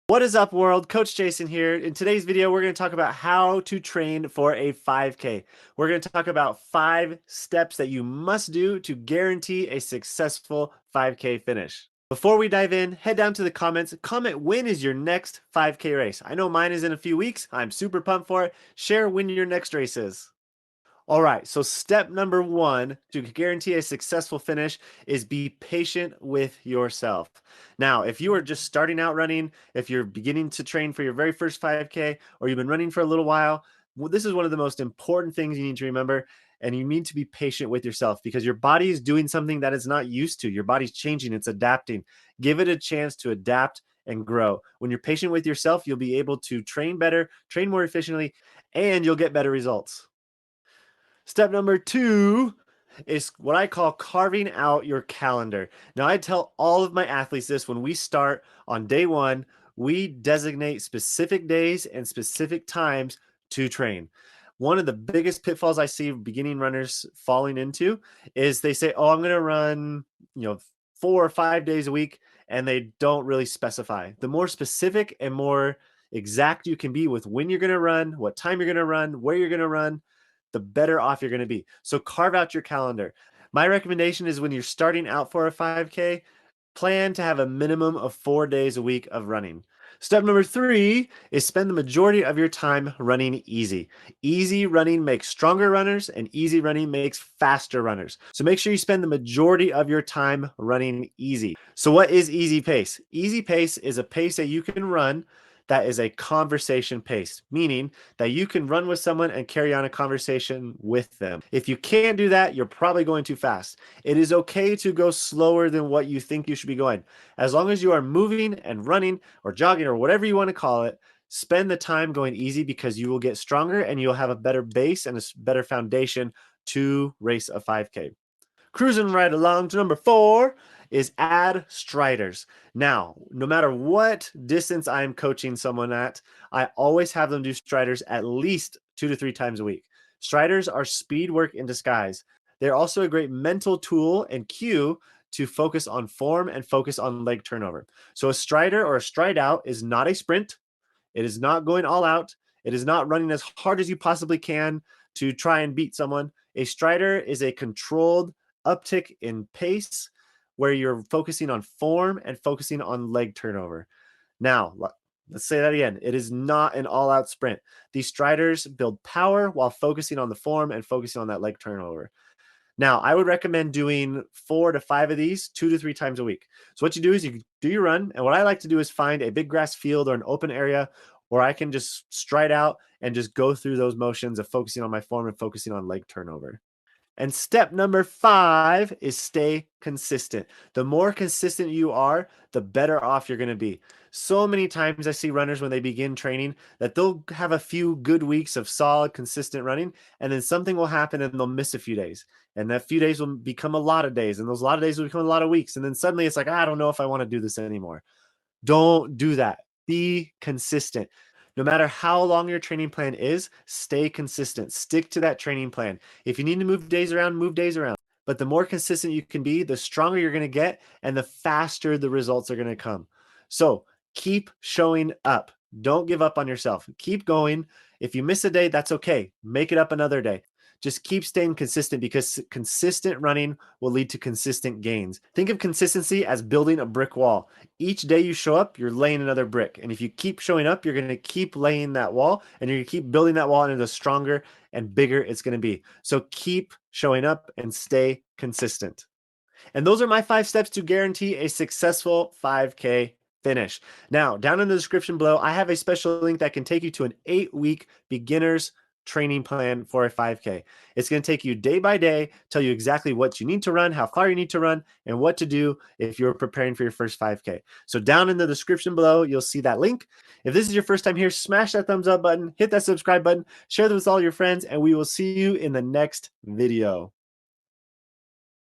What is up, world? Coach Jason here. In today's video, we're going to talk about how to train for a 5K. We're going to talk about 5 steps that you must do to guarantee a successful 5K finish. Before we dive in, head down to the comments. Comment when is your next 5K race. I know mine is in a few weeks. I'm super pumped for it. Share when your next race is. All right, so step number 1 to guarantee a successful finish is be patient with yourself. Now, if you are just starting out running, if you're beginning to train for your very first 5K, or you've been running for a little while, this is one of the most important things you need to remember. And you need to be patient with yourself because your body is doing something that it's not used to. Your body's changing, it's adapting. Give it a chance to adapt and grow. When you're patient with yourself, you'll be able to train better, train more efficiently, and you'll get better results. Step number 2 is what I call carving out your calendar. Now, I tell all of my athletes this when we start on day 1, we designate specific days and specific times to train. One of the biggest pitfalls I see beginning runners falling into is they say, "Oh, I'm going to run, 4 or 5 days a week," and they don't really specify. The more specific and more exact you can be with when you're going to run, what time you're going to run, where you're going to run, the better off you're going to be. So carve out your calendar. My recommendation is when you're starting out for a 5K, plan to have a minimum of 4 days a week of running. Step number 3 is spend the majority of your time running easy. Easy running makes stronger runners, and easy running makes faster runners. So make sure you spend the majority of your time running easy. So what is easy pace? Easy pace is a pace that you can run that is a conversation pace, meaning that you can run with someone and carry on a conversation with them. If you can't do that, you're probably going too fast. It is okay to go slower than what you think you should be going. As long as you are moving and running or jogging or whatever you want to call it, spend the time going easy because you will get stronger and you'll have a better base and a better foundation to race a 5K. Cruising right along to number 4 is add striders. Now, no matter what distance I'm coaching someone at, I always have them do striders at least 2 to 3 times a week. Striders are speed work in disguise. They're also a great mental tool and cue to focus on form and focus on leg turnover. So a strider or a stride out is not a sprint. It is not going all out. It is not running as hard as you possibly can to try and beat someone. A strider is a controlled uptick in pace where you're focusing on form and focusing on leg turnover. Now, let's say that again. It is not an all-out sprint. These striders build power while focusing on the form and focusing on that leg turnover. Now, I would recommend doing 4 to 5 of these 2 to 3 times a week. So what you do is you do your run, and what I like to do is find a big grass field or an open area where I can just stride out and just go through those motions of focusing on my form and focusing on leg turnover. And step number 5 is stay consistent. The more consistent you are, the better off you're going to be. So many times I see runners when they begin training that they'll have a few good weeks of solid, consistent running, and then something will happen and they'll miss a few days. And that few days will become a lot of days, and those lot of days will become a lot of weeks. And then suddenly it's like, I don't know if I want to do this anymore. Don't do that. Be consistent. No matter how long your training plan is, stay consistent. Stick to that training plan. If you need to move days around, move days around. But the more consistent you can be, the stronger you're going to get and the faster the results are going to come. So keep showing up. Don't give up on yourself. Keep going. If you miss a day, that's okay. Make it up another day. Just keep staying consistent because consistent running will lead to consistent gains. Think of consistency as building a brick wall. Each day you show up, you're laying another brick. And if you keep showing up, you're going to keep laying that wall and you're going to keep building that wall, and the stronger and bigger it's going to be. So keep showing up and stay consistent. And those are my 5 steps to guarantee a successful 5K finish. Now, down in the description below, I have a special link that can take you to an 8-week beginner's training plan for a 5K. It's going to take you day by day, tell you exactly what you need to run, how far you need to run, and what to do if you're preparing for your first 5K. So down in the description below, you'll see that link. If this is your first time here, smash that thumbs up button, hit that subscribe button, share this with all your friends, and we will see you in the next video.